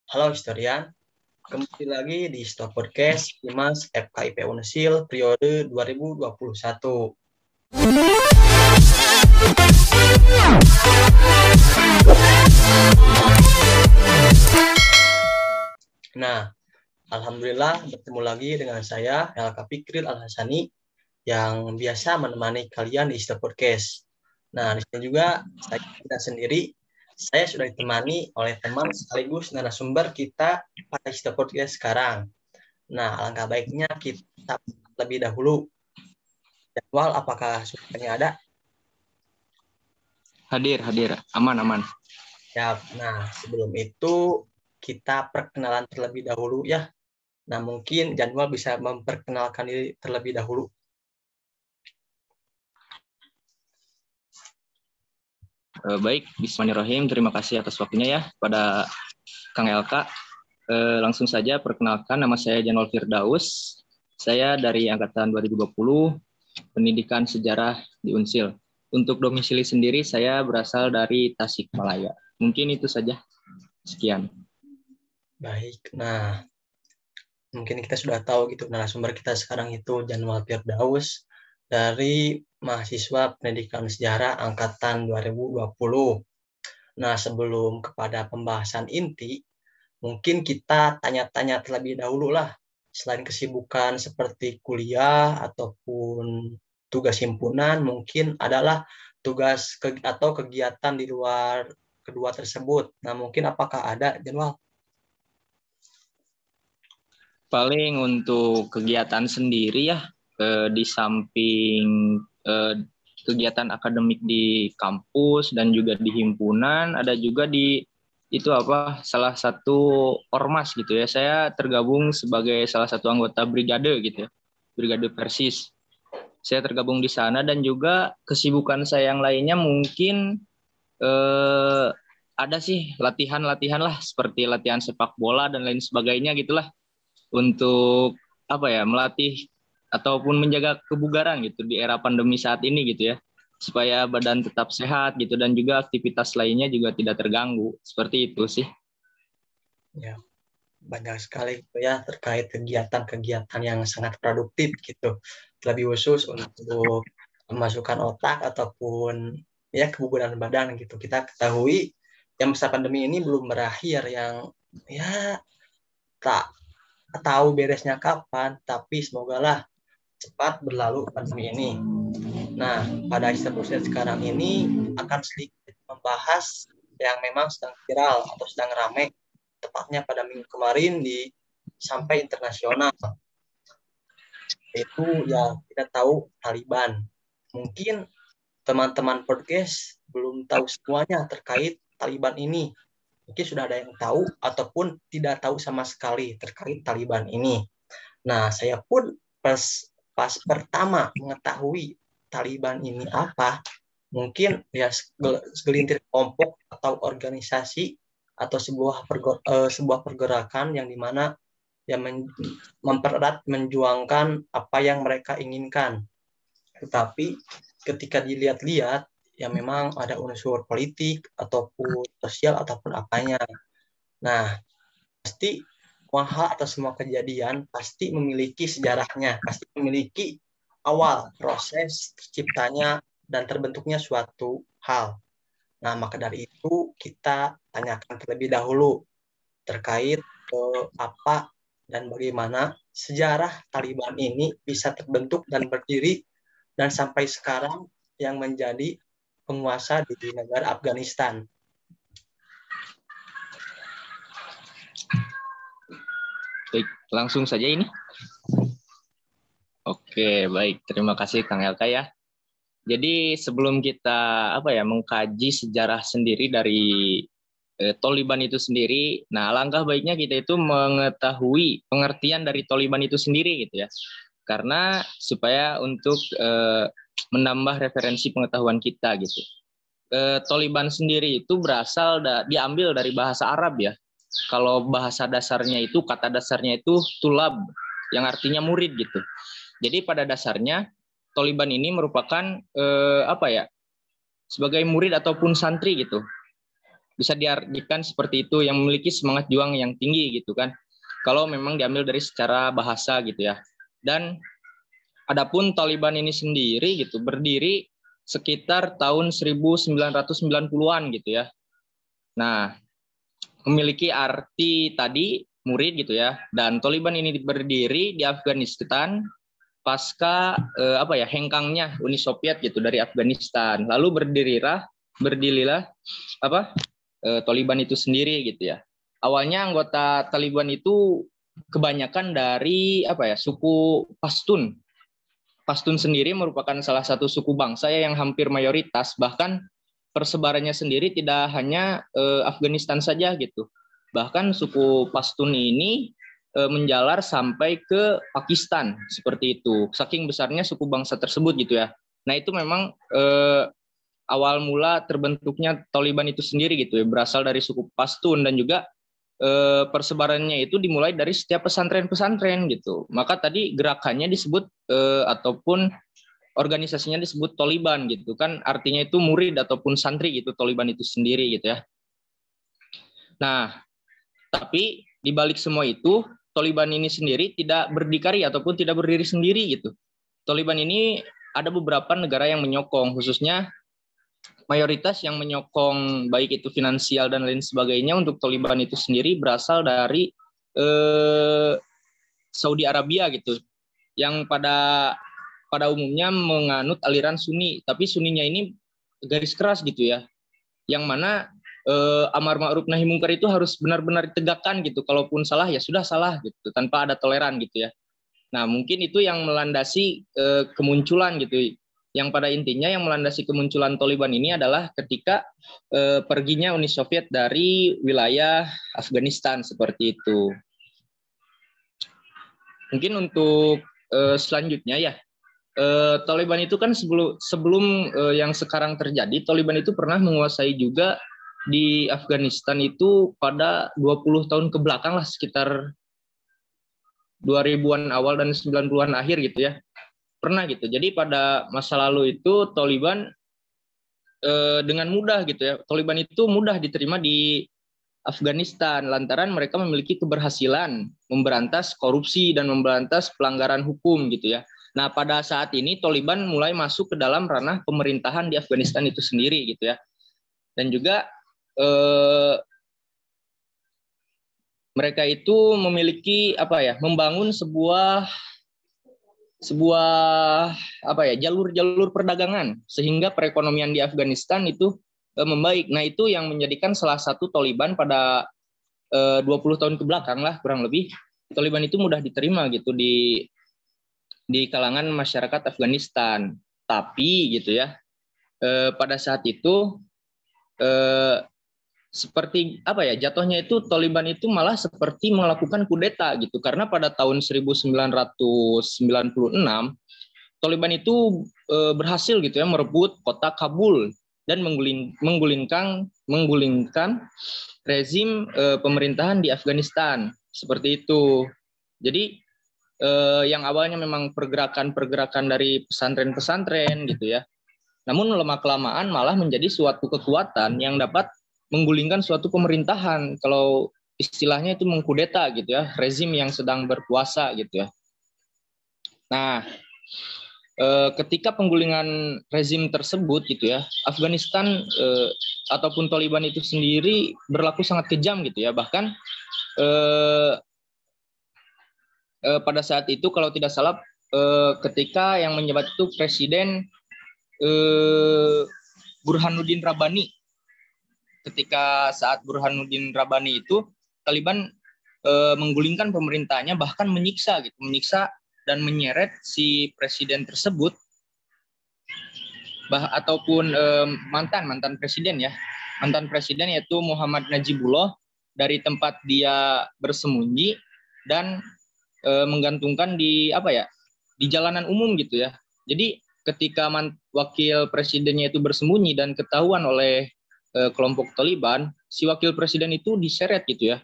Halo historian, kembali lagi di Stop Podcast Dimas FKIP Unesil periode 2021. Nah, Alhamdulillah bertemu lagi dengan saya, LK Pikril Al-Hasani, yang biasa menemani kalian di Stop Podcast. Nah, di sini juga saya tidak sendiri, saya sudah ditemani oleh teman sekaligus narasumber kita pada Stop Podcast sekarang. Nah, alangkah baiknya kita lebih dahulu jadwal apakah suaranya ada? Hadir, aman. Ya, nah sebelum itu kita perkenalan terlebih dahulu ya. Nah, mungkin Janual bisa memperkenalkan diri terlebih dahulu. Baik, Bismillahirrahmanirrahim. Terima kasih atas waktunya ya pada Kang LK. Langsung saja perkenalkan, nama saya Janol Firdaus. Saya dari angkatan 2020, pendidikan sejarah di Unsil. Untuk domisili sendiri saya berasal dari Tasikmalaya. Mungkin itu saja. Sekian. Baik, nah mungkin kita sudah tahu gitu narasumber kita sekarang itu Janual Firdaus dari mahasiswa pendidikan sejarah angkatan 2020. Nah, sebelum kepada pembahasan inti, mungkin kita tanya-tanya terlebih dahulu lah. Selain kesibukan seperti kuliah ataupun tugas himpunan, mungkin adalah tugas atau kegiatan di luar kedua tersebut. Nah, mungkin apakah ada, Janual? Paling untuk kegiatan sendiri ya, di samping kegiatan akademik di kampus dan juga di himpunan, ada juga di salah satu ormas gitu ya. Saya tergabung sebagai salah satu anggota brigade gitu ya, brigade Persis. Saya tergabung di sana dan juga kesibukan saya yang lainnya mungkin ada sih latihan-latihan lah seperti latihan sepak bola dan lain sebagainya gitulah untuk melatih ataupun menjaga kebugaran gitu di era pandemi saat ini gitu ya, supaya badan tetap sehat gitu dan juga aktivitas lainnya juga tidak terganggu, seperti itu sih. Ya, banyak sekali gitu ya terkait kegiatan-kegiatan yang sangat produktif gitu. Lebih khusus untuk memasukkan otak ataupun ya kebugaran badan gitu. Kita ketahui yang masa pandemi ini belum berakhir, yang ya tak tahu beresnya kapan, tapi semogalah cepat berlalu pandemi ini. Nah, pada episode sekarang ini akan sedikit membahas yang memang sedang viral atau sedang ramai, tepatnya pada minggu kemarin sampai internasional. Itu ya kita tahu Taliban. Mungkin teman-teman podcast belum tahu semuanya terkait Taliban ini. Mungkin sudah ada yang tahu ataupun tidak tahu sama sekali terkait Taliban ini. Nah, saya pun pas pertama mengetahui Taliban ini apa, mungkin ya segelintir kelompok atau organisasi atau sebuah pergerakan yang dimana yang mempererat menjuangkan apa yang mereka inginkan. Tetapi ketika dilihat-lihat, ya memang ada unsur politik ataupun sosial ataupun apanya. Nah, pasti semua hal atau semua kejadian pasti memiliki sejarahnya, pasti memiliki awal proses terciptanya dan terbentuknya suatu hal. Nah, maka dari itu kita tanyakan terlebih dahulu terkait apa dan bagaimana sejarah Taliban ini bisa terbentuk dan berdiri dan sampai sekarang yang menjadi penguasa di negara Afghanistan. Baik, langsung saja ini. Oke, baik. Terima kasih Kang Elka ya. Jadi sebelum kita mengkaji sejarah sendiri dari Taliban itu sendiri, nah alangkah baiknya kita itu mengetahui pengertian dari Taliban itu sendiri gitu ya. Karena supaya untuk menambah referensi pengetahuan kita gitu. Taliban sendiri itu diambil dari bahasa Arab ya. Kalau bahasa dasarnya itu, kata dasarnya itu tulab, yang artinya murid gitu. Jadi pada dasarnya Taliban ini merupakan sebagai murid ataupun santri gitu bisa diartikan seperti itu, yang memiliki semangat juang yang tinggi gitu kan. Kalau memang diambil dari secara bahasa gitu ya. Dan adapun Taliban ini sendiri gitu berdiri sekitar tahun 1990-an gitu ya. Nah, memiliki arti tadi murid gitu ya. Dan Taliban ini berdiri di Afghanistan pasca hengkangnya Uni Soviet gitu dari Afghanistan. Lalu berdirilah Taliban itu sendiri gitu ya. Awalnya anggota Taliban itu kebanyakan dari suku Pashtun. Pashtun sendiri merupakan salah satu suku bangsa yang hampir mayoritas, bahkan persebarannya sendiri tidak hanya Afghanistan saja gitu. Bahkan suku Pashtun ini menjalar sampai ke Pakistan seperti itu. Saking besarnya suku bangsa tersebut gitu ya. Nah, itu memang awal mula terbentuknya Taliban itu sendiri gitu ya, berasal dari suku Pashtun, dan juga persebarannya itu dimulai dari setiap pesantren-pesantren gitu. Maka tadi gerakannya disebut ataupun organisasinya disebut Taliban gitu kan, artinya itu murid ataupun santri gitu, Taliban itu sendiri gitu ya. Nah, tapi di balik semua itu Taliban ini sendiri tidak berdikari ataupun tidak berdiri sendiri gitu. Taliban ini ada beberapa negara yang menyokong, khususnya mayoritas yang menyokong baik itu finansial dan lain sebagainya untuk Taliban itu sendiri berasal dari Saudi Arabia gitu, yang pada umumnya menganut aliran Sunni, tapi Sunninya ini garis keras gitu ya, yang mana amar ma'ruf nahi mungkar itu harus benar-benar ditegakkan gitu, kalaupun salah ya sudah salah gitu, tanpa ada toleran gitu ya. Nah, mungkin itu yang melandasi kemunculan gitu. Yang pada intinya yang melandasi kemunculan Taliban ini adalah ketika perginya Uni Soviet dari wilayah Afghanistan seperti itu. Mungkin untuk selanjutnya ya, Taliban itu kan sebelum yang sekarang terjadi, Taliban itu pernah menguasai juga di Afghanistan itu pada 20 tahun ke belakang lah, sekitar 2000-an awal dan 90-an akhir gitu ya. Pernah gitu. Jadi pada masa lalu itu Taliban dengan mudah gitu ya. Taliban itu mudah diterima di Afghanistan lantaran mereka memiliki keberhasilan memberantas korupsi dan memberantas pelanggaran hukum gitu ya. Nah, pada saat ini Taliban mulai masuk ke dalam ranah pemerintahan di Afghanistan itu sendiri gitu ya. Dan juga mereka itu memiliki membangun sebuah jalur-jalur perdagangan sehingga perekonomian di Afghanistan itu membaik. Nah, itu yang menjadikan salah satu Taliban pada 20 tahun ke belakang lah kurang lebih, Taliban itu mudah diterima gitu di kalangan masyarakat Afghanistan. Tapi gitu ya, pada saat itu seperti jatuhnya itu Taliban itu malah seperti melakukan kudeta gitu, karena pada tahun 1996 Taliban itu berhasil gitu ya merebut kota Kabul dan menggulingkan rezim pemerintahan di Afghanistan seperti itu. Jadi yang awalnya memang pergerakan dari pesantren-pesantren gitu ya, namun lama-kelamaan malah menjadi suatu kekuatan yang dapat menggulingkan suatu pemerintahan, kalau istilahnya itu mengkudeta gitu ya, rezim yang sedang berkuasa gitu ya. Nah, ketika penggulingan rezim tersebut gitu ya, Afghanistan ataupun Taliban itu sendiri berlaku sangat kejam gitu ya. Bahkan pada saat itu kalau tidak salah ketika yang menjabat itu Presiden Burhanuddin Rabbani. Ketika saat Burhanuddin Rabbani itu Taliban menggulingkan pemerintahnya, bahkan menyiksa dan menyeret si presiden tersebut ataupun mantan presiden yaitu Muhammad Najibullah dari tempat dia bersembunyi dan menggantungkan di jalanan umum gitu ya. Jadi ketika wakil presidennya itu bersembunyi dan ketahuan oleh kelompok Taliban, si wakil presiden itu diseret gitu ya,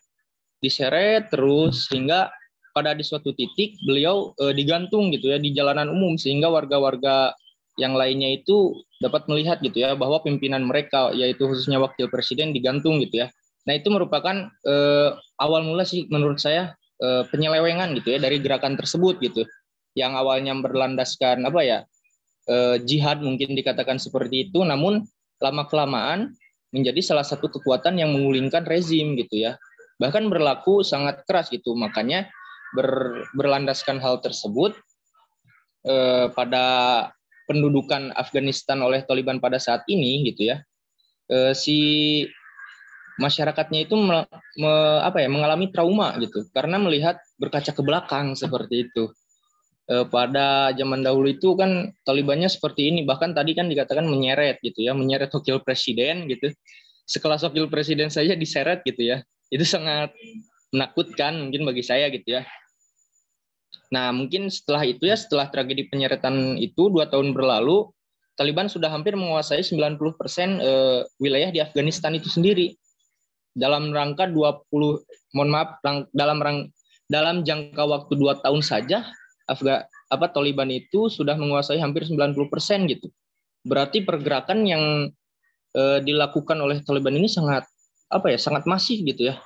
diseret terus hingga pada di suatu titik beliau digantung gitu ya di jalanan umum, sehingga warga-warga yang lainnya itu dapat melihat gitu ya bahwa pimpinan mereka yaitu khususnya wakil presiden digantung gitu ya. Nah itu merupakan awal mula sih menurut saya penyelewengan gitu ya dari gerakan tersebut gitu, yang awalnya berlandaskan apa ya jihad mungkin dikatakan seperti itu, namun lama kelamaan menjadi salah satu kekuatan yang menggulingkan rezim gitu ya, bahkan berlaku sangat keras gitu. Makanya berlandaskan hal tersebut pada pendudukan Afghanistan oleh Taliban pada saat ini gitu ya, si masyarakatnya itu mengalami trauma gitu karena melihat berkaca ke belakang seperti itu. Pada zaman dahulu itu kan Talibannya seperti ini, bahkan tadi kan dikatakan menyeret gitu ya, menyeret wakil presiden gitu, sekelas wakil presiden saja diseret gitu ya, itu sangat menakutkan mungkin bagi saya gitu ya. Nah mungkin setelah itu ya, setelah tragedi penyeretan itu 2 tahun berlalu, Taliban sudah hampir menguasai 90% wilayah di Afghanistan itu sendiri dalam rangka 20, mohon maaf, dalam jangka waktu 2 tahun saja Taliban itu sudah menguasai hampir 90% gitu. Berarti pergerakan yang dilakukan oleh Taliban ini sangat sangat masif gitu ya.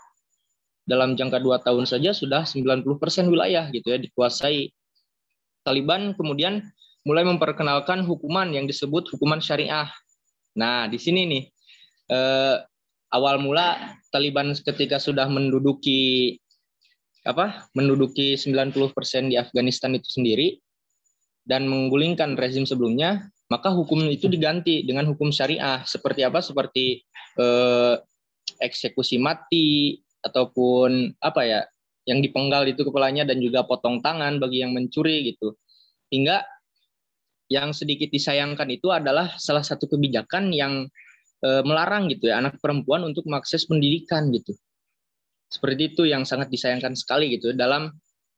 Dalam jangka 2 tahun saja sudah 90% wilayah gitu ya dikuasai. Taliban kemudian mulai memperkenalkan hukuman yang disebut hukuman syariah. Nah, di sini nih awal mula Taliban ketika sudah menduduki 90% di Afghanistan itu sendiri dan menggulingkan rezim sebelumnya, maka hukum itu diganti dengan hukum syariah. Seperti apa? Seperti eksekusi mati ataupun yang dipenggal itu kepalanya, dan juga potong tangan bagi yang mencuri gitu. Hingga yang sedikit disayangkan itu adalah salah satu kebijakan yang melarang gitu ya anak perempuan untuk mengakses pendidikan gitu. Seperti itu yang sangat disayangkan sekali gitu dalam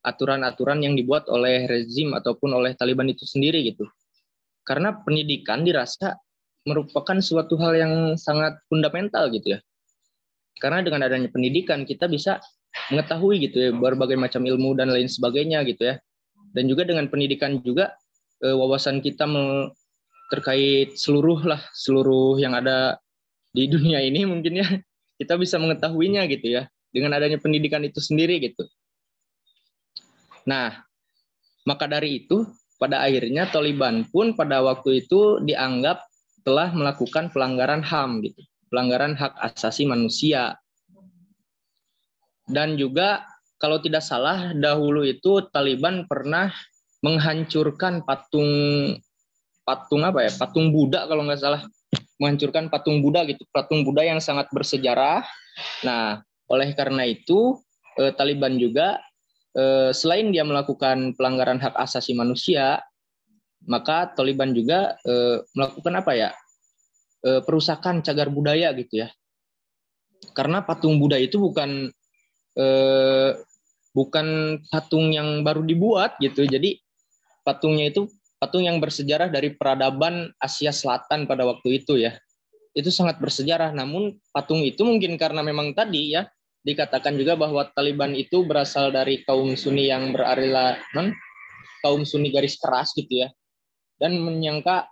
aturan-aturan yang dibuat oleh rezim ataupun oleh Taliban itu sendiri gitu. Karena pendidikan dirasa merupakan suatu hal yang sangat fundamental gitu ya. Karena dengan adanya pendidikan kita bisa mengetahui gitu ya berbagai macam ilmu dan lain sebagainya gitu ya. Dan juga dengan pendidikan juga wawasan kita terkait seluruh yang ada di dunia ini mungkin ya kita bisa mengetahuinya gitu ya dengan adanya pendidikan itu sendiri gitu. Nah, maka dari itu pada akhirnya Taliban pun pada waktu itu dianggap telah melakukan pelanggaran HAM gitu, pelanggaran hak asasi manusia. Dan juga kalau tidak salah dahulu itu Taliban pernah menghancurkan patung Buddha kalau nggak salah, menghancurkan patung Buddha gitu, patung Buddha yang sangat bersejarah. Nah, oleh karena itu Taliban juga selain dia melakukan pelanggaran hak asasi manusia, maka Taliban juga melakukan perusakan cagar budaya gitu ya. Karena patung Buddha itu bukan patung yang baru dibuat gitu. Jadi patungnya itu patung yang bersejarah dari peradaban Asia Selatan pada waktu itu ya. Itu sangat bersejarah. Namun patung itu mungkin karena memang tadi ya dikatakan juga bahwa Taliban itu berasal dari kaum Sunni yang kaum Sunni garis keras gitu ya. Dan menyangka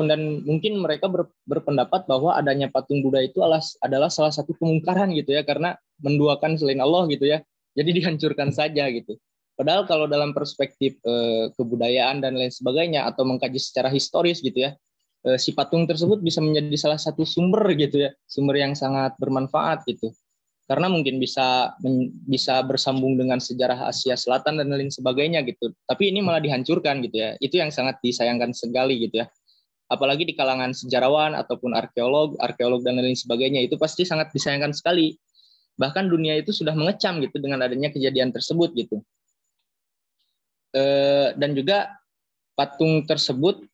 dan mungkin mereka berpendapat bahwa adanya patung Buddha itu adalah salah satu kemungkaran gitu ya, karena menduakan selain Allah gitu ya. Jadi dihancurkan saja gitu. Padahal kalau dalam perspektif kebudayaan dan lain sebagainya atau mengkaji secara historis gitu ya, si patung tersebut bisa menjadi salah satu sumber gitu ya, sumber yang sangat bermanfaat gitu. Karena mungkin bisa bersambung dengan sejarah Asia Selatan dan lain sebagainya gitu. Tapi ini malah dihancurkan gitu ya. Itu yang sangat disayangkan sekali gitu ya. Apalagi di kalangan sejarawan ataupun arkeolog dan lain sebagainya, itu pasti sangat disayangkan sekali. Bahkan dunia itu sudah mengecam gitu dengan adanya kejadian tersebut gitu. Dan juga patung tersebut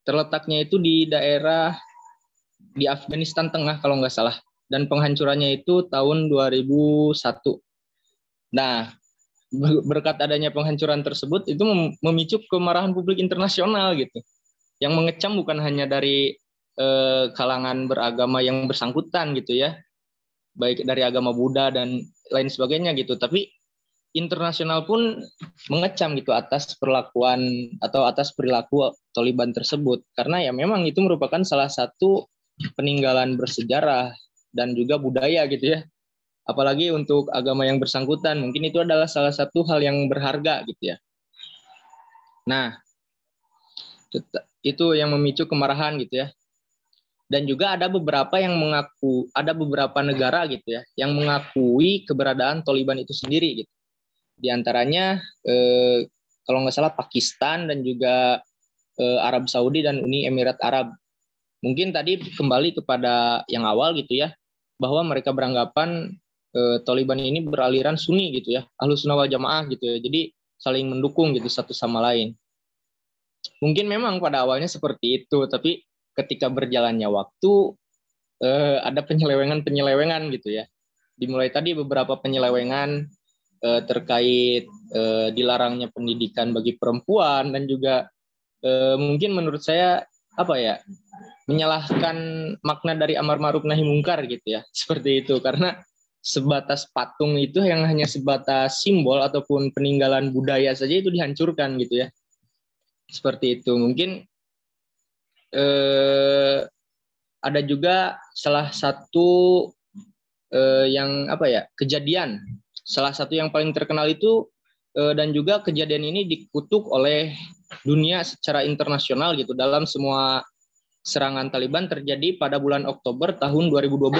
terletaknya itu di daerah di Afghanistan Tengah kalau nggak salah, dan penghancurannya itu tahun 2001. Nah, berkat adanya penghancuran tersebut itu memicu kemarahan publik internasional gitu, yang mengecam bukan hanya dari kalangan beragama yang bersangkutan gitu ya, baik dari agama Buddha dan lain sebagainya gitu, tapi internasional pun mengecam gitu atas perlakuan atau atas perilaku Taliban tersebut, karena ya memang itu merupakan salah satu peninggalan bersejarah dan juga budaya gitu ya. Apalagi untuk agama yang bersangkutan, mungkin itu adalah salah satu hal yang berharga gitu ya. Nah, itu yang memicu kemarahan gitu ya. Dan juga ada beberapa negara gitu ya yang mengakui keberadaan Taliban itu sendiri gitu. Di antaranya kalau nggak salah Pakistan dan juga Arab Saudi dan Uni Emirat Arab. Mungkin tadi kembali kepada yang awal gitu ya, bahwa mereka beranggapan Taliban ini beraliran Sunni gitu ya, Ahlus Sunnah wal Jamaah gitu ya. Jadi saling mendukung gitu satu sama lain. Mungkin memang pada awalnya seperti itu, tapi ketika berjalannya waktu ada penyelewengan gitu ya. Dimulai tadi beberapa penyelewengan terkait dilarangnya pendidikan bagi perempuan, dan juga mungkin menurut saya menyalahkan makna dari amar ma'ruf nahi mungkar gitu ya, seperti itu, karena sebatas patung itu yang hanya sebatas simbol ataupun peninggalan budaya saja itu dihancurkan gitu ya, seperti itu. Mungkin ada juga salah satu kejadian, salah satu yang paling terkenal itu dan juga kejadian ini dikutuk oleh dunia secara internasional gitu dalam semua serangan Taliban terjadi pada bulan Oktober tahun 2012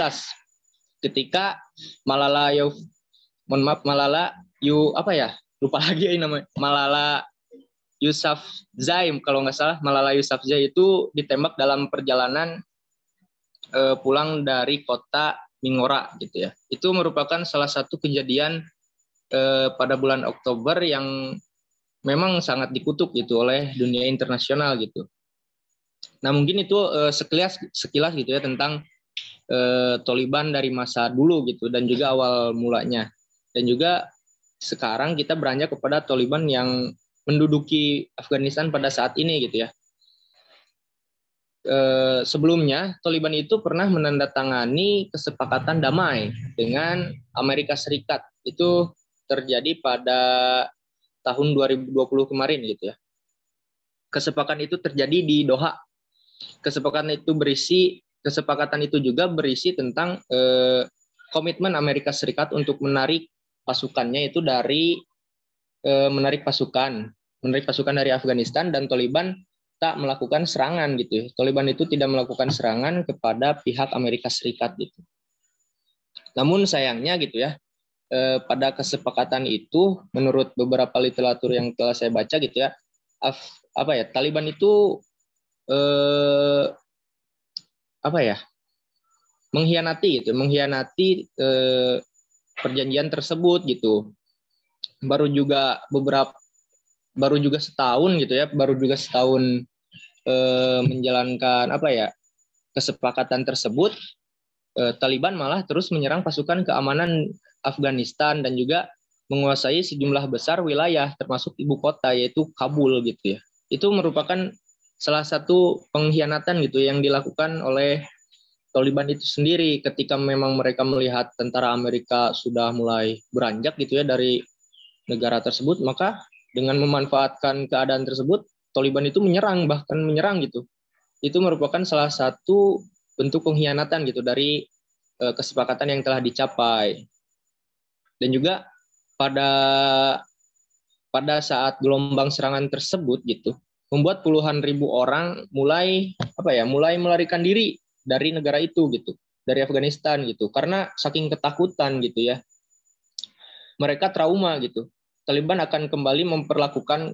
ketika Malala Yousafzai kalau nggak salah, Malala Yousafzai itu ditembak dalam perjalanan pulang dari kota Mingora gitu ya. Itu merupakan salah satu kejadian pada bulan Oktober yang memang sangat dikutuk gitu oleh dunia internasional gitu. Nah, mungkin itu sekilas gitu ya tentang Taliban dari masa dulu gitu dan juga awal mulanya. Dan juga sekarang kita beranjak kepada Taliban yang menduduki Afghanistan pada saat ini gitu ya. Sebelumnya Taliban itu pernah menandatangani kesepakatan damai dengan Amerika Serikat. Itu terjadi pada tahun 2020 kemarin gitu ya. Kesepakatan itu terjadi di Doha. Kesepakatan itu juga berisi tentang komitmen Amerika Serikat untuk menarik pasukannya itu dari menarik pasukan dari Afghanistan, dan Taliban tak melakukan serangan gitu. Taliban itu tidak melakukan serangan kepada pihak Amerika Serikat gitu. Namun sayangnya gitu ya, pada kesepakatan itu menurut beberapa literatur yang telah saya baca gitu ya, Taliban itu mengkhianati perjanjian tersebut gitu. Baru juga setahun menjalankan kesepakatan tersebut, Taliban malah terus menyerang pasukan keamanan Afghanistan dan juga menguasai sejumlah besar wilayah termasuk ibu kota yaitu Kabul gitu ya. Itu merupakan salah satu pengkhianatan gitu yang dilakukan oleh Taliban itu sendiri ketika memang mereka melihat tentara Amerika sudah mulai beranjak gitu ya dari negara tersebut, maka dengan memanfaatkan keadaan tersebut Taliban itu menyerang gitu. Itu merupakan salah satu bentuk pengkhianatan gitu dari kesepakatan yang telah dicapai. Dan juga pada saat gelombang serangan tersebut gitu membuat puluhan ribu orang mulai melarikan diri dari negara itu gitu, dari Afghanistan gitu, karena saking ketakutan gitu ya. Mereka trauma gitu. Taliban akan kembali memberlakukan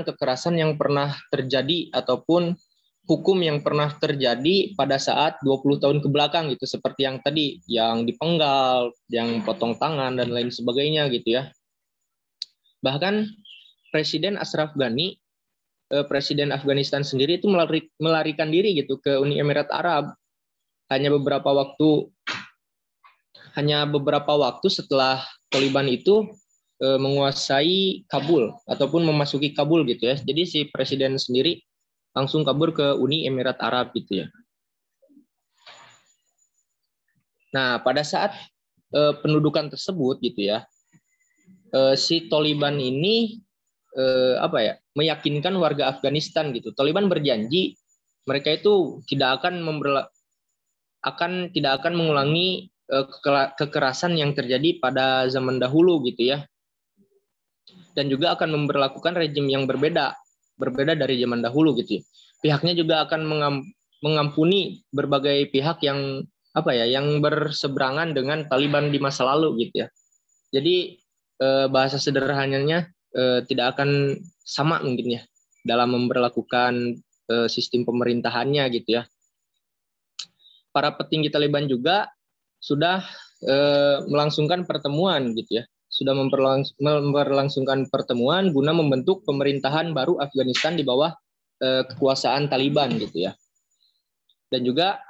kekerasan yang pernah terjadi ataupun hukum yang pernah terjadi pada saat 20 tahun ke belakang gitu, seperti yang tadi, yang dipenggal, yang potong tangan dan lain sebagainya gitu ya. Bahkan Presiden Ashraf Ghani, Presiden Afghanistan sendiri itu melarikan diri gitu ke Uni Emirat Arab hanya beberapa waktu setelah Taliban itu menguasai Kabul ataupun memasuki Kabul gitu ya. Jadi si presiden sendiri langsung kabur ke Uni Emirat Arab gitu ya. Nah, pada saat pendudukan tersebut gitu ya, si Taliban ini meyakinkan warga Afghanistan gitu. Taliban berjanji mereka itu tidak akan mengulangi kekerasan yang terjadi pada zaman dahulu gitu ya. Dan juga akan memberlakukan rejim yang berbeda dari zaman dahulu gitu ya. Pihaknya juga akan mengampuni berbagai pihak yang yang berseberangan dengan Taliban di masa lalu gitu ya. Jadi bahasa sederhananya tidak akan sama mungkin ya dalam memberlakukan sistem pemerintahannya gitu ya. Para petinggi Taliban juga sudah melangsungkan pertemuan gitu ya. Sudah memperlangsungkan pertemuan guna membentuk pemerintahan baru Afghanistan di bawah kekuasaan Taliban gitu ya. Dan juga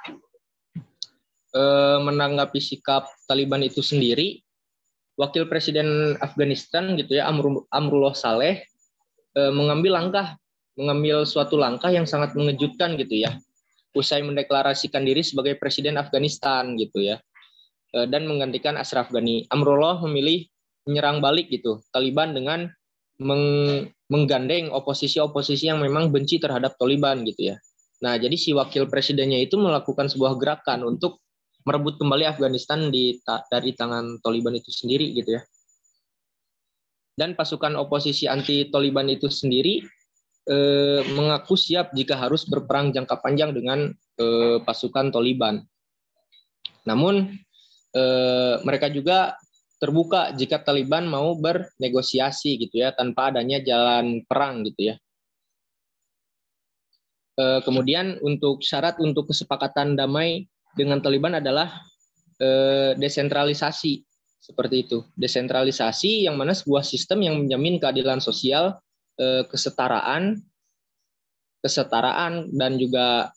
menanggapi sikap Taliban itu sendiri, Wakil Presiden Afghanistan gitu ya, Amrullah Saleh mengambil suatu langkah yang sangat mengejutkan gitu ya. Usai mendeklarasikan diri sebagai Presiden Afghanistan gitu ya. Dan menggantikan Ashraf Ghani. Amrullah memilih menyerang balik gitu Taliban dengan menggandeng oposisi-oposisi yang memang benci terhadap Taliban gitu ya. Nah, jadi si wakil presidennya itu melakukan sebuah gerakan untuk merebut kembali Afghanistan dari tangan Taliban itu sendiri gitu ya. Dan pasukan oposisi anti Taliban itu sendiri mengaku siap jika harus berperang jangka panjang dengan pasukan Taliban. Namun mereka juga terbuka jika Taliban mau bernegosiasi gitu ya tanpa adanya jalan perang gitu ya. Kemudian untuk syarat untuk kesepakatan damai dengan Taliban adalah desentralisasi seperti itu. Desentralisasi yang mana sebuah sistem yang menjamin keadilan sosial, kesetaraan dan juga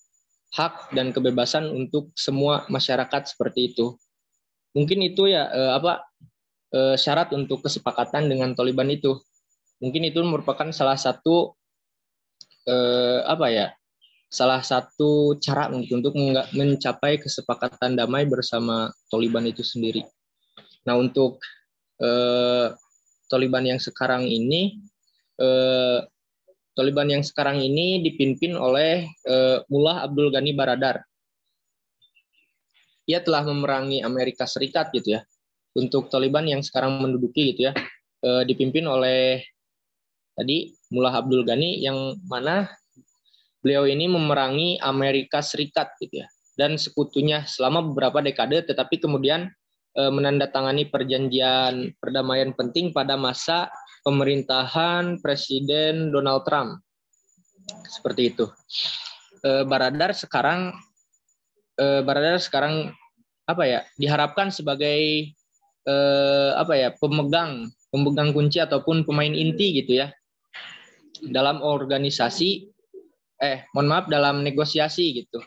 hak dan kebebasan untuk semua masyarakat seperti itu. Mungkin itu ya syarat untuk kesepakatan dengan Taliban itu. Mungkin itu merupakan salah satu salah satu cara untuk mencapai kesepakatan damai bersama Taliban itu sendiri. Nah, untuk Taliban yang sekarang ini dipimpin oleh Mullah Abdul Ghani Baradar. Ia telah memerangi Amerika Serikat gitu ya. Untuk Taliban yang sekarang menduduki gitu ya, dipimpin oleh tadi Mullah Abdul Ghani yang mana beliau ini memerangi Amerika Serikat gitu ya dan sekutunya selama beberapa dekade, tetapi kemudian menandatangani perjanjian perdamaian penting pada masa pemerintahan Presiden Donald Trump. Seperti itu. Baradar sekarang diharapkan sebagai pemegang kunci ataupun pemain inti gitu ya dalam dalam negosiasi gitu.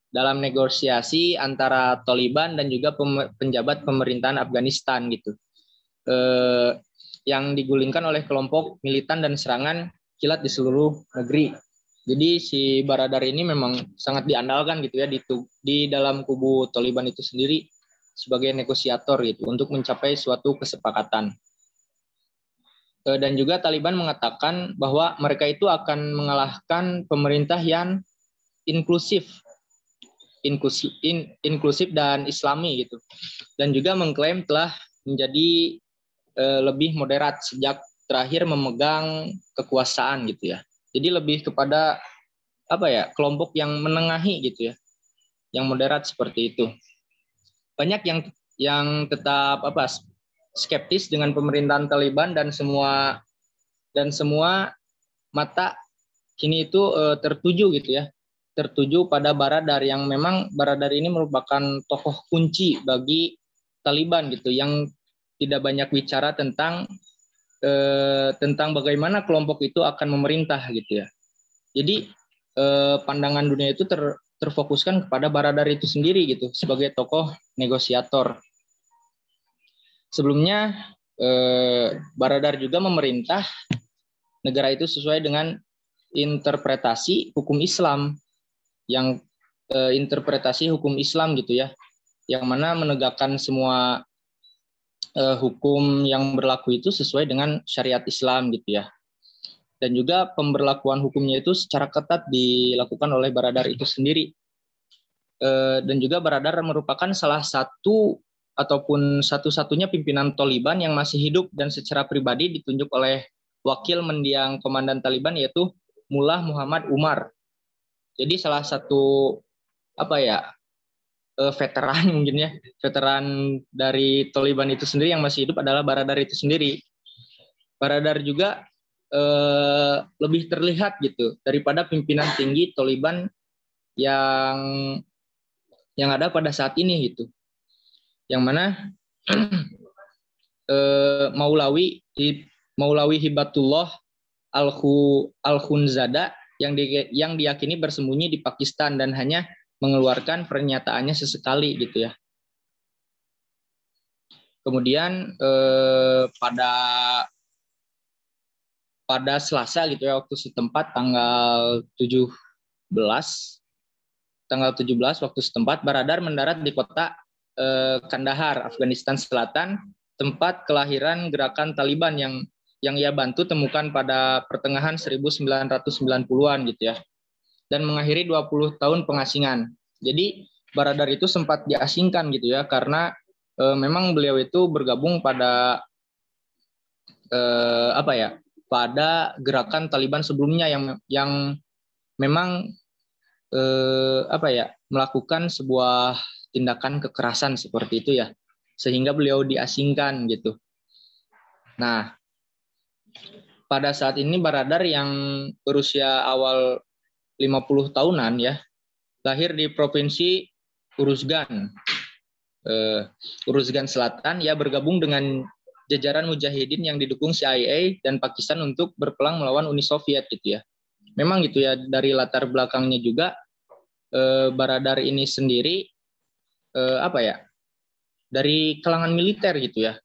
Dalam negosiasi antara Taliban dan juga penjabat pemerintahan Afghanistan gitu. Yang digulingkan oleh kelompok militan dan serangan kilat di seluruh negeri. Jadi si Baradar ini memang sangat diandalkan gitu ya di dalam kubu Taliban itu sendiri sebagai negosiator gitu untuk mencapai suatu kesepakatan. Dan juga Taliban mengatakan bahwa mereka itu akan mengalahkan pemerintah yang inklusif dan Islami gitu. Dan juga mengklaim telah menjadi lebih moderat sejak terakhir memegang kekuasaan gitu ya. Jadi lebih kepada kelompok yang menengahi gitu ya, yang moderat seperti itu. Banyak yang tetap skeptis dengan pemerintahan Taliban dan semua mata kini itu tertuju gitu ya, tertuju pada Baradar yang memang Baradar ini merupakan tokoh kunci bagi Taliban gitu, yang tidak banyak bicara tentang bagaimana kelompok itu akan memerintah gitu ya. Jadi pandangan dunia itu terfokuskan kepada Baradar itu sendiri gitu sebagai tokoh negosiator. Sebelumnya Baradar juga memerintah negara itu sesuai dengan interpretasi hukum Islam gitu ya, yang mana menegakkan semua hukum yang berlaku itu sesuai dengan syariat Islam gitu ya. Dan juga pemberlakuan hukumnya itu secara ketat dilakukan oleh Baradar itu sendiri. Dan juga Baradar merupakan salah satu ataupun satu-satunya pimpinan Taliban yang masih hidup dan secara pribadi ditunjuk oleh wakil mendiang komandan Taliban yaitu Mullah Muhammad Umar. Jadi salah satu veteran mungkin ya, veteran dari Taliban itu sendiri yang masih hidup adalah Baradar itu sendiri. Baradar juga lebih terlihat gitu daripada pimpinan tinggi Taliban yang ada pada saat ini gitu. Yang mana Maulawi Hibatullah Al-Khunzada yang diyakini bersembunyi di Pakistan dan hanya mengeluarkan pernyataannya sesekali gitu ya. Kemudian pada Selasa gitu ya, waktu setempat tanggal 17 waktu setempat, Baradar mendarat di kota Kandahar, Afghanistan Selatan, tempat kelahiran gerakan Taliban yang ia bantu temukan pada pertengahan 1990-an gitu ya. Dan mengakhiri 20 tahun pengasingan. Jadi Baradar itu sempat diasingkan gitu ya, karena memang beliau itu bergabung pada pada gerakan Taliban sebelumnya yang memang melakukan sebuah tindakan kekerasan seperti itu ya, sehingga beliau diasingkan gitu. Nah, pada saat ini Baradar yang berusia awal 50 tahunan ya, lahir di provinsi Uruzgan, Uruzgan Selatan. Ia bergabung dengan jajaran mujahidin yang didukung CIA dan Pakistan untuk berperang melawan Uni Soviet gitu ya. Memang gitu ya, dari latar belakangnya juga Baradar ini sendiri dari kalangan militer gitu ya.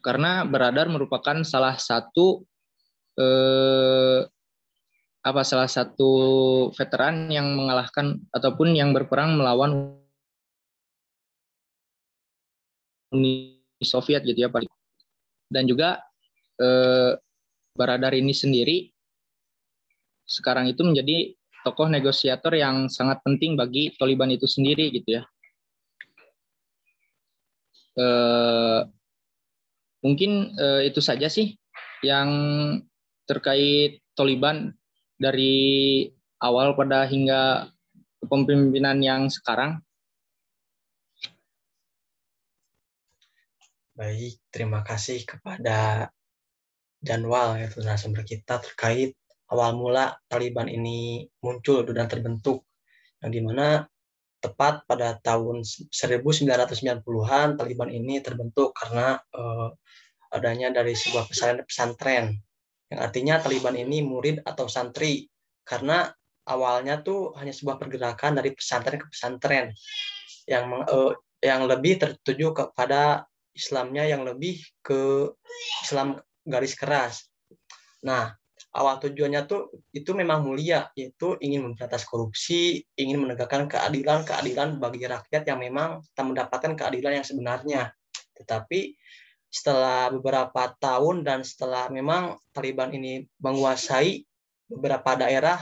Karena Baradar merupakan salah satu veteran yang mengalahkan ataupun yang berperang melawan Uni Soviet gitu ya Pak. Dan juga Baradar ini sendiri sekarang itu menjadi tokoh negosiator yang sangat penting bagi Taliban itu sendiri gitu ya. Mungkin itu saja sih yang terkait Taliban dari awal pada hingga kepemimpinan yang sekarang. Baik, terima kasih kepada Janwal yaitu narasumber kita terkait awal mula Taliban ini muncul dan terbentuk, yang dimana tepat pada tahun 1990-an Taliban ini terbentuk karena adanya dari sebuah pesantren, yang artinya Taliban ini murid atau santri, karena awalnya tuh hanya sebuah pergerakan dari pesantren ke pesantren yang lebih tertuju kepada Islamnya, yang lebih ke Islam garis keras. Nah, awal tujuannya tuh itu memang mulia, yaitu ingin memberantas korupsi, ingin menegakkan keadilan bagi rakyat yang memang tak mendapatkan keadilan yang sebenarnya. Tetapi setelah beberapa tahun dan setelah memang Taliban ini menguasai beberapa daerah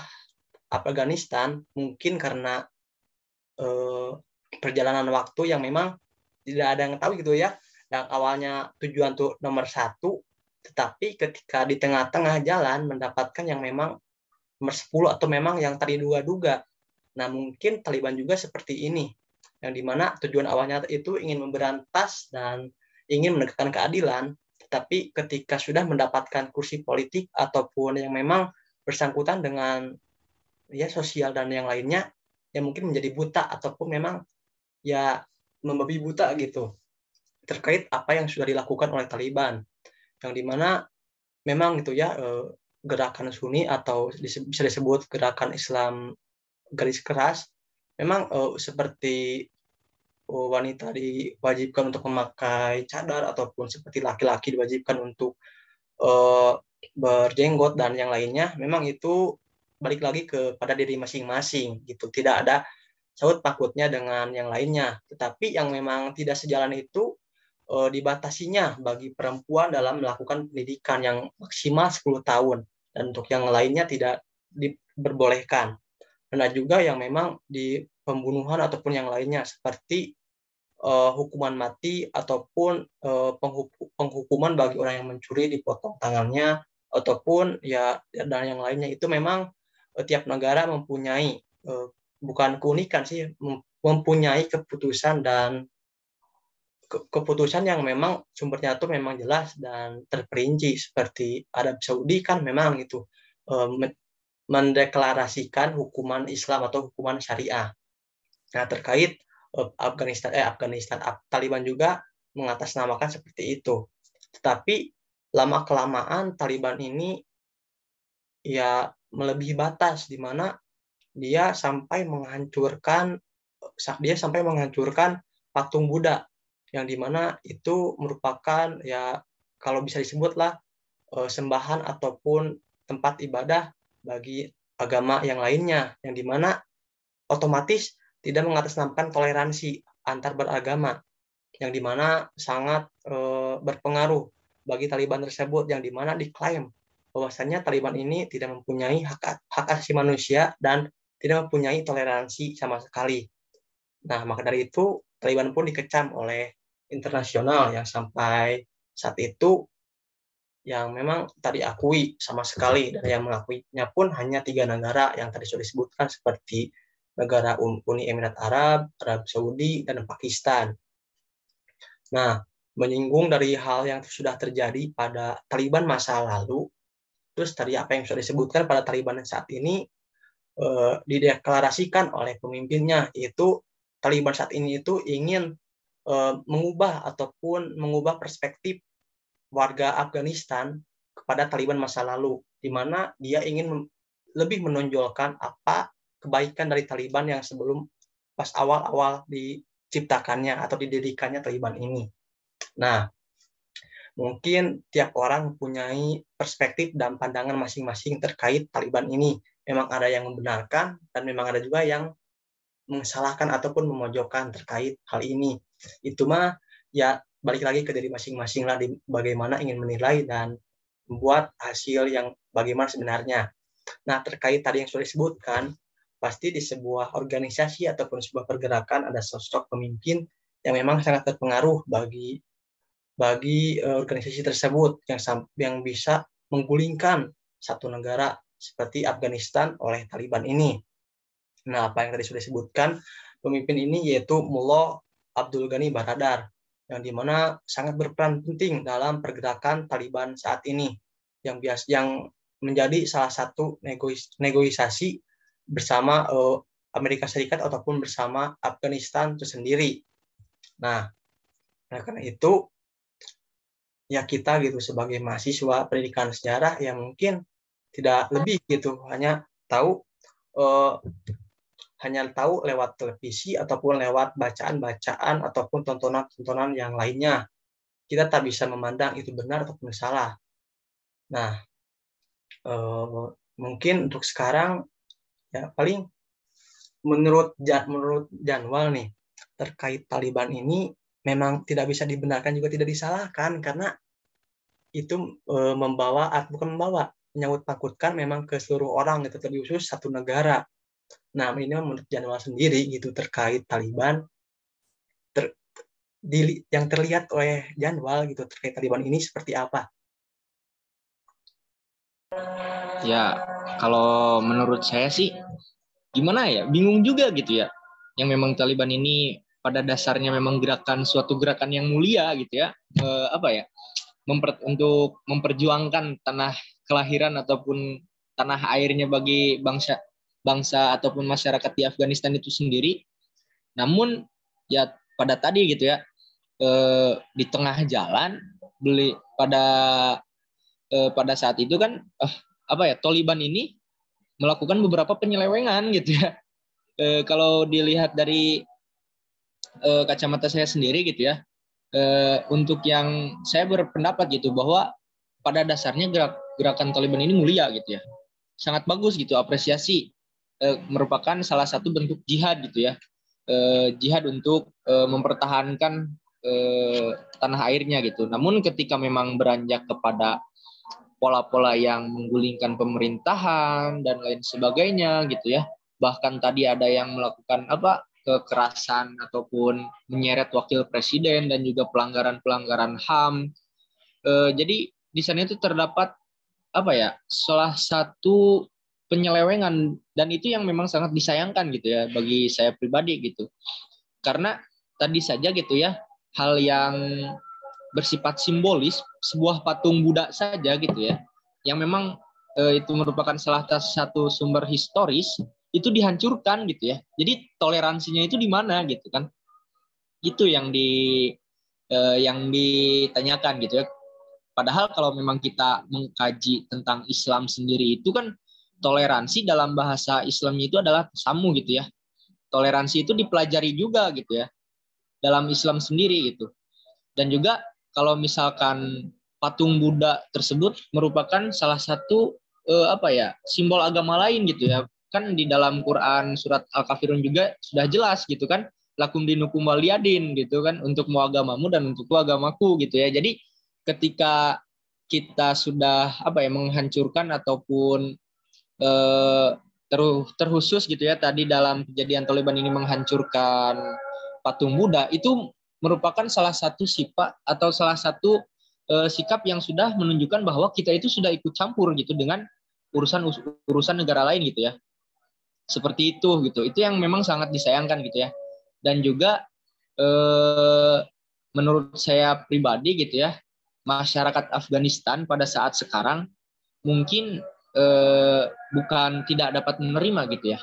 Afghanistan, mungkin karena perjalanan waktu yang memang tidak ada yang tahu gitu ya, yang awalnya tujuan tuh nomor satu, tetapi ketika di tengah-tengah jalan mendapatkan yang memang nomor 10 atau memang yang tadi duga-duga. Nah, mungkin Taliban juga seperti ini, yang dimana tujuan awalnya itu ingin memberantas dan ingin menegakkan keadilan, tetapi ketika sudah mendapatkan kursi politik ataupun yang memang bersangkutan dengan ya sosial dan yang lainnya, yang mungkin menjadi buta ataupun memang ya membabi buta gitu terkait apa yang sudah dilakukan oleh Taliban, yang dimana memang gitu ya gerakan Sunni atau bisa disebut gerakan Islam garis keras, memang seperti wanita diwajibkan untuk memakai cadar ataupun seperti laki-laki diwajibkan untuk berjenggot dan yang lainnya, memang itu balik lagi kepada diri masing-masing gitu, tidak ada saut pakutnya dengan yang lainnya. Tetapi yang memang tidak sejalan itu dibatasinya bagi perempuan dalam melakukan pendidikan yang maksimal 10 tahun dan untuk yang lainnya tidak diperbolehkan. Dan ada juga yang memang di pembunuhan ataupun yang lainnya seperti hukuman mati ataupun penghukuman bagi orang yang mencuri dipotong tangannya ataupun ya dan yang lainnya itu memang tiap negara mempunyai bukan keunikan sih mempunyai keputusan dan keputusan yang memang sumbernya itu memang jelas dan terperinci seperti Arab Saudi kan memang itu mendeklarasikan hukuman Islam atau hukuman syariah. Nah, terkait Taliban juga mengatasnamakan seperti itu. Tetapi lama-kelamaan Taliban ini ya melebihi batas di mana dia sampai menghancurkan patung Buddha yang dimana itu merupakan ya kalau bisa disebutlah sembahan ataupun tempat ibadah bagi agama yang lainnya yang dimana otomatis tidak mengatasnamakan toleransi antar beragama yang dimana sangat berpengaruh bagi Taliban tersebut yang dimana diklaim bahwasannya Taliban ini tidak mempunyai hak asasi manusia dan tidak mempunyai toleransi sama sekali. Nah, maka dari itu Taliban pun dikecam oleh internasional yang sampai saat itu yang memang tadi akui sama sekali dan yang mengakuinya pun hanya 3 negara yang tadi sudah disebutkan seperti negara Uni Emirat Arab, Arab Saudi, dan Pakistan. Nah, menyinggung dari hal yang sudah terjadi pada Taliban masa lalu, terus tadi apa yang sudah disebutkan pada Taliban saat ini dideklarasikan oleh pemimpinnya, yaitu Taliban saat ini itu ingin mengubah perspektif warga Afghanistan kepada Taliban masa lalu, di mana dia ingin lebih menonjolkan apa kebaikan dari Taliban yang sebelum pas awal-awal diciptakannya atau didirikannya Taliban ini. Nah, mungkin tiap orang mempunyai perspektif dan pandangan masing-masing terkait Taliban ini. Memang ada yang membenarkan dan memang ada juga yang mensalahkan ataupun memojokkan terkait hal ini. Itu mah ya balik lagi ke diri masing-masing lah bagaimana ingin menilai dan membuat hasil yang bagaimana sebenarnya. Nah, terkait tadi yang sudah disebutkan, pasti di sebuah organisasi ataupun sebuah pergerakan ada sosok pemimpin yang memang sangat berpengaruh bagi organisasi tersebut yang bisa menggulingkan satu negara seperti Afghanistan oleh Taliban ini. Nah, apa yang tadi sudah disebutkan, pemimpin ini yaitu Mullah Abdul Ghani Baradar, yang dimana sangat berperan penting dalam pergerakan Taliban saat ini, yang menjadi salah satu negosiasi bersama Amerika Serikat ataupun bersama Afghanistan itu sendiri. Nah, karena itu ya kita gitu sebagai mahasiswa pendidikan sejarah yang mungkin tidak lebih gitu hanya tahu lewat televisi ataupun lewat bacaan-bacaan ataupun tontonan-tontonan yang lainnya. Kita tak bisa memandang itu benar ataupun salah. Nah, mungkin untuk sekarang ya paling menurut Janwal nih terkait Taliban ini memang tidak bisa dibenarkan juga tidak disalahkan karena itu menyangkut pautkan memang ke seluruh orang gitu, terlebih khusus satu negara. Nah, ini menurut Janwal sendiri gitu terkait Taliban yang terlihat oleh Janwal gitu terkait Taliban ini seperti apa? Ya, kalau menurut saya sih gimana ya, bingung juga gitu ya. Yang memang Taliban ini pada dasarnya memang suatu gerakan yang mulia gitu ya. Untuk memperjuangkan tanah kelahiran ataupun tanah airnya bagi bangsa ataupun masyarakat di Afghanistan itu sendiri. Namun ya pada tadi gitu ya, di tengah jalan pada saat itu kan Taliban ini melakukan beberapa penyelewengan gitu ya. Kalau dilihat dari kacamata saya sendiri gitu ya, untuk yang saya berpendapat gitu bahwa pada dasarnya gerakan Taliban ini mulia gitu ya, sangat bagus gitu, apresiasi, merupakan salah satu bentuk jihad gitu ya, jihad untuk mempertahankan tanah airnya gitu. Namun ketika memang beranjak kepada pola-pola yang menggulingkan pemerintahan dan lain sebagainya gitu ya. Bahkan tadi ada yang melakukan kekerasan ataupun menyeret wakil presiden dan juga pelanggaran-pelanggaran HAM. Jadi di sana itu terdapat salah satu penyelewengan, dan itu yang memang sangat disayangkan gitu ya bagi saya pribadi gitu. Karena tadi saja gitu ya, hal yang bersifat simbolis, sebuah patung Buddha saja gitu ya, yang memang itu merupakan salah satu sumber historis, itu dihancurkan gitu ya. Jadi toleransinya itu di mana gitu kan? Itu yang ditanyakan gitu ya. Padahal kalau memang kita mengkaji tentang Islam sendiri itu kan toleransi dalam bahasa Islamnya itu adalah tasamu gitu ya. Toleransi itu dipelajari juga gitu ya dalam Islam sendiri gitu. Dan juga kalau misalkan patung Buddha tersebut merupakan salah satu simbol agama lain gitu ya. Kan di dalam Quran surat Al-Kafirun juga sudah jelas gitu kan, lakum dinukum waliyadin gitu kan, untuk mu agamamu dan untukku agamaku gitu ya. Jadi ketika kita sudah menghancurkan ataupun terkhusus gitu ya, tadi dalam kejadian Taliban ini menghancurkan patung Buddha, itu merupakan salah satu sifat atau salah satu sikap yang sudah menunjukkan bahwa kita itu sudah ikut campur gitu dengan urusan negara lain gitu ya. Seperti itu gitu. Itu yang memang sangat disayangkan gitu ya. Dan juga menurut saya pribadi gitu ya, masyarakat Afghanistan pada saat sekarang mungkin bukan tidak dapat menerima gitu ya.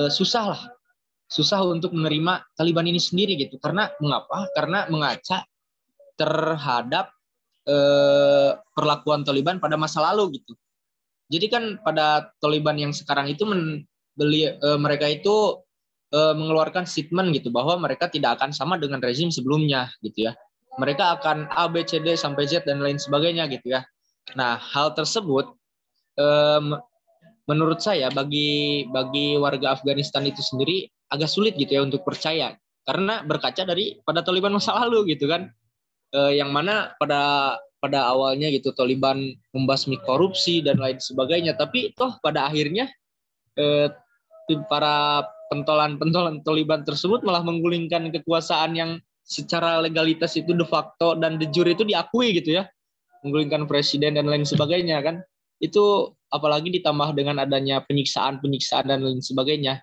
Susah untuk menerima Taliban ini sendiri gitu. Karena mengapa? Karena mengaca terhadap perlakuan Taliban pada masa lalu gitu. Jadi kan pada Taliban yang sekarang itu mereka itu mengeluarkan statement gitu bahwa mereka tidak akan sama dengan rezim sebelumnya gitu ya. Mereka akan A, B, C, D sampai Z dan lain sebagainya gitu ya. Nah, hal tersebut menurut saya bagi warga Afghanistan itu sendiri agak sulit gitu ya untuk percaya, karena berkaca pada Taliban masa lalu gitu kan, yang mana pada awalnya gitu Taliban membasmi korupsi dan lain sebagainya, tapi toh pada akhirnya para pentolan Taliban tersebut malah menggulingkan kekuasaan yang secara legalitas itu de facto dan de jure itu diakui gitu ya, menggulingkan presiden dan lain sebagainya kan. Itu apalagi ditambah dengan adanya penyiksaan dan lain sebagainya.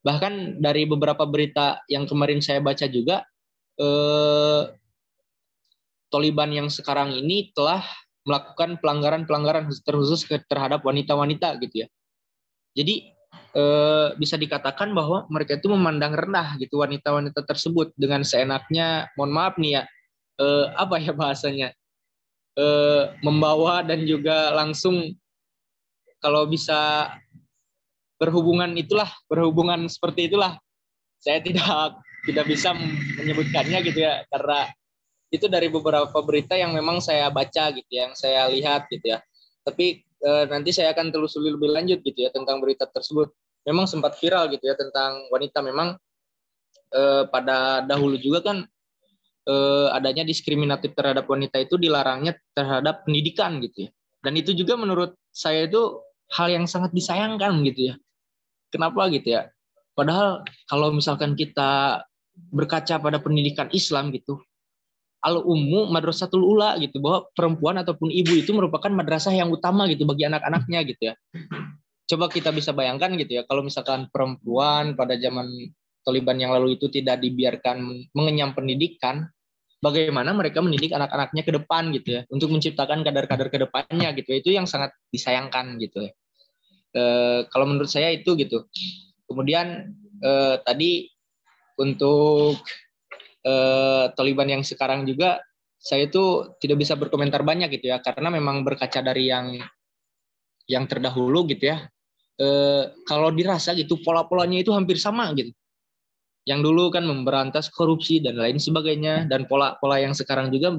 Bahkan dari beberapa berita yang kemarin saya baca juga, Taliban yang sekarang ini telah melakukan pelanggaran terkhusus terhadap wanita-wanita gitu ya. Jadi bisa dikatakan bahwa mereka itu memandang rendah gitu wanita-wanita tersebut dengan seenaknya, mohon maaf nih ya, bahasanya, membawa dan juga langsung kalau bisa berhubungan seperti itulah. Saya tidak bisa menyebutkannya gitu ya, karena itu dari beberapa berita yang memang saya baca gitu, yang saya lihat gitu ya. Tapi nanti saya akan telusuri lebih lanjut gitu ya tentang berita tersebut. Memang sempat viral gitu ya tentang wanita. Memang pada dahulu juga kan adanya diskriminatif terhadap wanita itu dilarangnya terhadap pendidikan gitu ya. Dan itu juga menurut saya itu hal yang sangat disayangkan gitu ya. Kenapa gitu ya? Padahal kalau misalkan kita berkaca pada pendidikan Islam gitu, al-ummu madrasatul ula gitu, bahwa perempuan ataupun ibu itu merupakan madrasah yang utama gitu bagi anak-anaknya gitu ya. Coba kita bisa bayangkan gitu ya, kalau misalkan perempuan pada zaman Taliban yang lalu itu tidak dibiarkan mengenyam pendidikan, bagaimana mereka mendidik anak-anaknya ke depan gitu ya, untuk menciptakan kadar-kadar ke depannya gitu ya. Itu yang sangat disayangkan gitu ya. Kalau menurut saya itu gitu. Kemudian tadi untuk Taliban yang sekarang juga saya itu tidak bisa berkomentar banyak gitu ya, karena memang berkaca dari yang terdahulu gitu ya. Kalau dirasa gitu pola-polanya itu hampir sama gitu. Yang dulu kan memberantas korupsi dan lain sebagainya, dan pola-pola yang sekarang juga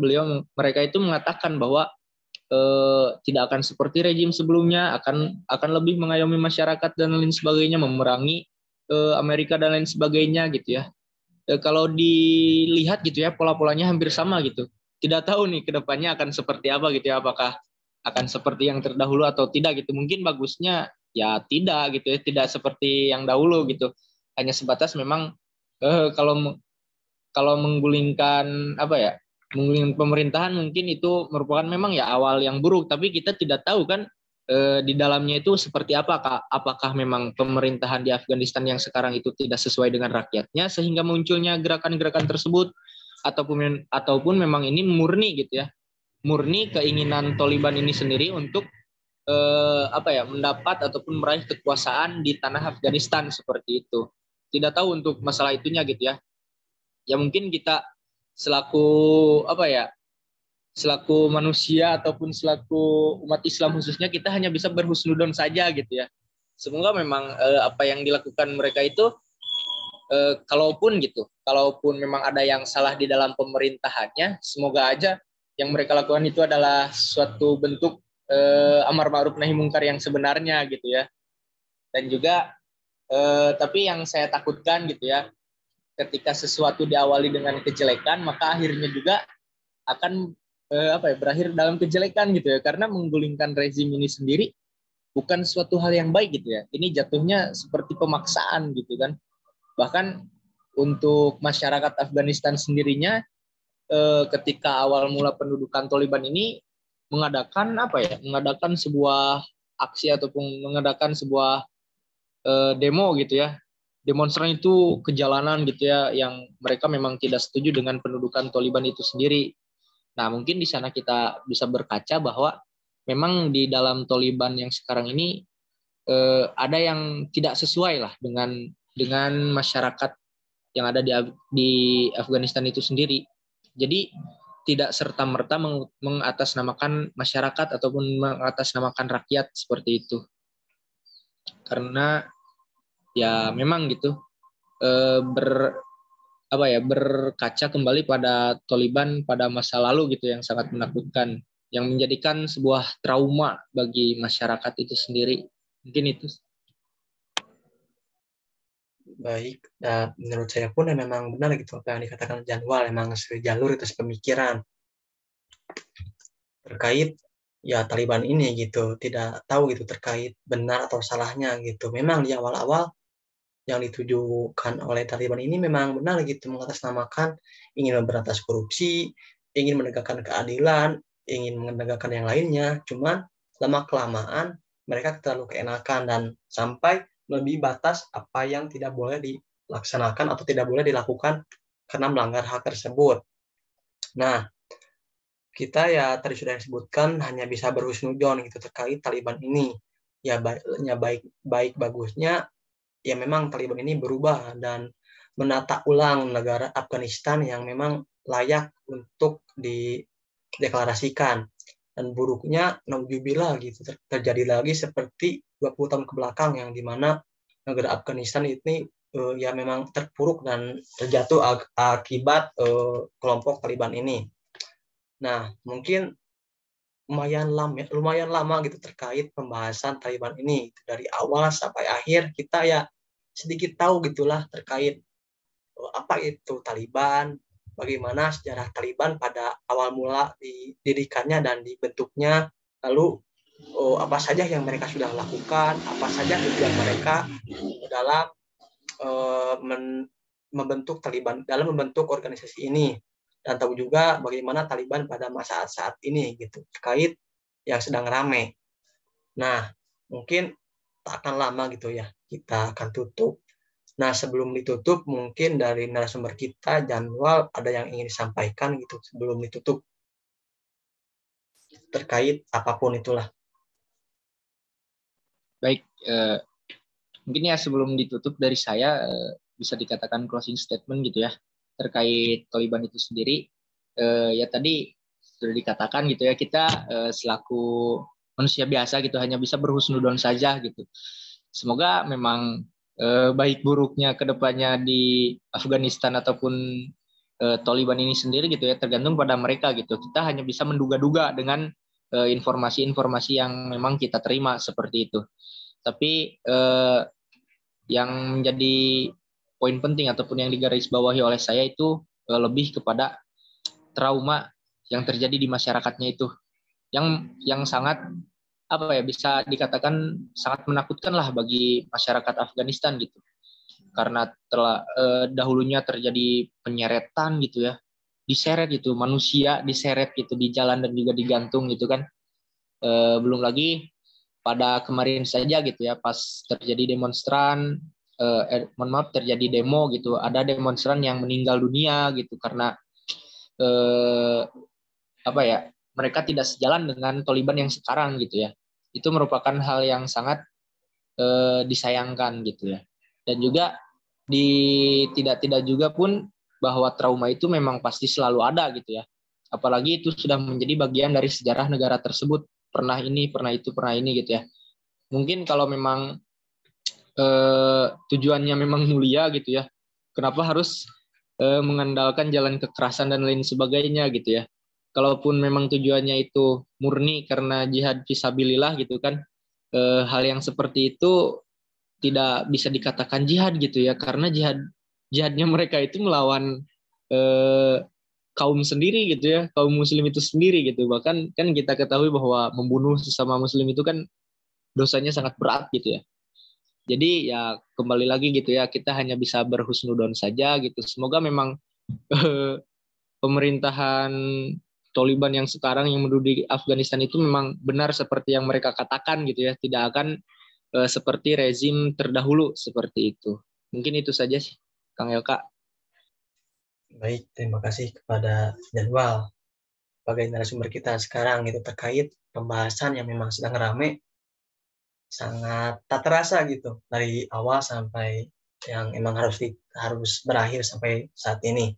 mereka itu mengatakan bahwa tidak akan seperti rejim sebelumnya, akan lebih mengayomi masyarakat dan lain sebagainya, memerangi Amerika dan lain sebagainya gitu ya. kalau dilihat gitu ya, pola-polanya hampir sama gitu. Tidak tahu nih kedepannya akan seperti apa gitu ya, apakah akan seperti yang terdahulu atau tidak gitu. Mungkin bagusnya ya tidak gitu ya, tidak seperti yang dahulu gitu. Hanya sebatas memang kalau kalau menggulingkan apa ya, menggulingkan pemerintahan mungkin itu merupakan memang ya awal yang buruk, tapi kita tidak tahu kan di dalamnya itu seperti apakah memang pemerintahan di Afghanistan yang sekarang itu tidak sesuai dengan rakyatnya sehingga munculnya gerakan-gerakan tersebut, ataupun memang ini murni gitu ya, murni keinginan Taliban ini sendiri untuk apa ya, mendapat ataupun meraih kekuasaan di tanah Afghanistan seperti itu. Tidak tahu untuk masalah itunya gitu ya. Ya mungkin kita selaku apa ya, selaku manusia ataupun selaku umat Islam khususnya, kita hanya bisa berhusnudon saja gitu ya. Semoga memang apa yang dilakukan mereka itu kalaupun memang ada yang salah di dalam pemerintahannya, semoga aja yang mereka lakukan itu adalah suatu bentuk amar ma'ruf nahi mungkar yang sebenarnya gitu ya. Dan juga tapi yang saya takutkan gitu ya, ketika sesuatu diawali dengan kejelekan, maka akhirnya juga akan apa ya, berakhir dalam kejelekan gitu ya, karena menggulingkan rezim ini sendiri bukan suatu hal yang baik gitu ya. Ini jatuhnya seperti pemaksaan gitu kan. Bahkan untuk masyarakat Afghanistan sendirinya ketika awal mula pendudukan Taliban ini mengadakan apa ya, mengadakan sebuah aksi ataupun mengadakan sebuah demo gitu ya. Demonstran itu ke jalanan gitu ya, yang mereka memang tidak setuju dengan pendudukan Taliban itu sendiri. Nah, mungkin di sana kita bisa berkaca bahwa memang di dalam Taliban yang sekarang ini ada yang tidak sesuai lah dengan masyarakat yang ada di Afghanistan itu sendiri. Jadi tidak serta-merta mengatasnamakan masyarakat ataupun mengatasnamakan rakyat seperti itu. Karena ya memang gitu berkaca kembali pada Taliban pada masa lalu gitu yang sangat menakutkan, yang menjadikan sebuah trauma bagi masyarakat itu sendiri. Mungkin itu. Baik, dan menurut saya pun ya memang benar gitu apa yang dikatakan Janwal, memang sejalur itu pemikiran terkait ya Taliban ini gitu, tidak tahu gitu terkait benar atau salahnya gitu. Memang di awal-awal yang ditujukan oleh Taliban ini memang benar gitu, mengatasnamakan ingin memberantas korupsi, ingin menegakkan keadilan, ingin menegakkan yang lainnya. Cuman lama-kelamaan mereka terlalu keenakan dan sampai lebih batas apa yang tidak boleh dilaksanakan atau tidak boleh dilakukan karena melanggar hak tersebut. Nah, kita ya tadi sudah disebutkan hanya bisa berhusnudon gitu terkait Taliban ini. Ya baik bagusnya ya memang Taliban ini berubah dan menata ulang negara Afghanistan yang memang layak untuk dideklarasikan. Dan buruknya naudzubillah gitu terjadi lagi seperti 20 tahun ke belakang yang dimana negara Afghanistan ini ya memang terpuruk dan terjatuh akibat kelompok Taliban ini. Nah, mungkin lumayan lama gitu terkait pembahasan Taliban ini dari awal sampai akhir kita ya sedikit tahu gitulah terkait apa itu Taliban, bagaimana sejarah Taliban pada awal mula didirikannya dan dibentuknya, lalu apa saja yang mereka sudah lakukan, apa saja tujuan mereka dalam membentuk Taliban, dalam membentuk organisasi ini, dan tahu juga bagaimana Taliban pada masa saat ini gitu terkait yang sedang ramai. Nah, mungkin tak akan lama gitu ya kita akan tutup. Nah, sebelum ditutup mungkin dari narasumber kita Janwal ada yang ingin disampaikan gitu sebelum ditutup terkait apapun itulah. Baik, mungkin ya sebelum ditutup dari saya bisa dikatakan closing statement gitu ya terkait Taliban itu sendiri. Ya tadi sudah dikatakan gitu ya, kita selaku manusia biasa gitu hanya bisa berhusnudon saja gitu. Semoga memang baik buruknya kedepannya di Afghanistan ataupun Taliban ini sendiri gitu ya tergantung pada mereka gitu. Kita hanya bisa menduga-duga dengan informasi-informasi yang memang kita terima seperti itu. Tapi yang menjadi poin penting ataupun yang digarisbawahi oleh saya itu lebih kepada trauma yang terjadi di masyarakatnya itu, yang sangat apa ya, bisa dikatakan sangat menakutkan lah bagi masyarakat Afghanistan gitu, karena telah dahulunya terjadi penyeretan gitu ya, diseret gitu, manusia diseret gitu di jalan dan juga digantung gitu kan. Belum lagi pada kemarin saja gitu ya, pas terjadi demonstran, mohon maaf, terjadi demo gitu, ada demonstran yang meninggal dunia gitu karena apa ya, mereka tidak sejalan dengan Taliban yang sekarang gitu ya. Itu merupakan hal yang sangat disayangkan gitu ya. Dan juga tidak juga pun bahwa trauma itu memang pasti selalu ada gitu ya. Apalagi itu sudah menjadi bagian dari sejarah negara tersebut. Pernah ini, pernah itu, pernah ini gitu ya. Mungkin kalau memang tujuannya memang mulia gitu ya, kenapa harus mengandalkan jalan kekerasan dan lain sebagainya gitu ya. Kalaupun memang tujuannya itu murni karena jihad fisabilillah gitu kan, hal yang seperti itu tidak bisa dikatakan jihad gitu ya, karena jihadnya mereka itu melawan eh, kaum sendiri gitu ya, kaum muslim itu sendiri gitu. Bahkan kan kita ketahui bahwa membunuh sesama muslim itu kan dosanya sangat berat gitu ya. Jadi ya kembali lagi gitu ya, kita hanya bisa berhusnudon saja gitu. Semoga memang pemerintahan Taliban yang sekarang yang menduduki Afghanistan itu memang benar seperti yang mereka katakan gitu ya, tidak akan seperti rezim terdahulu seperti itu. Mungkin itu saja sih, Kang Elka. Baik, terima kasih kepada Jadwal sebagai narasumber kita sekarang itu terkait pembahasan yang memang sedang rame, sangat tak terasa gitu dari awal sampai yang emang harus berakhir sampai saat ini.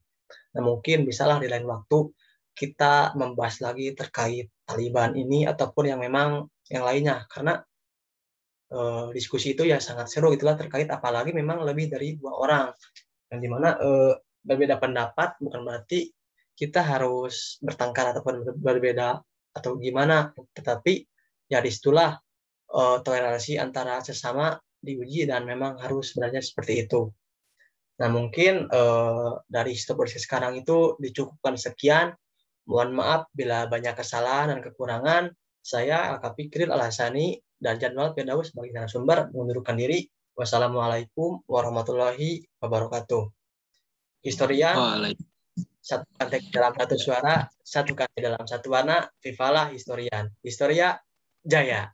Nah, mungkin bisalah di lain waktu kita membahas lagi terkait Taliban ini ataupun yang memang yang lainnya, karena diskusi itu ya sangat seru itulah terkait, apalagi memang lebih dari 2 orang yang dimana berbeda pendapat bukan berarti kita harus bertengkar ataupun berbeda atau gimana, tetapi ya disitulah toleransi antara sesama diuji dan memang harus berada seperti itu. Nah, mungkin dari stop sekarang itu dicukupkan sekian. Mohon maaf bila banyak kesalahan dan kekurangan. Saya Al-Kafi Kril Al-Hasani dan Jadwal Firdaus sebagai narasumber mengundurkan diri. Wassalamualaikum warahmatullahi wabarakatuh. Historian, satu kata dalam satu suara, satu kata dalam satu warna, Vivala Historian. Historia Jaya.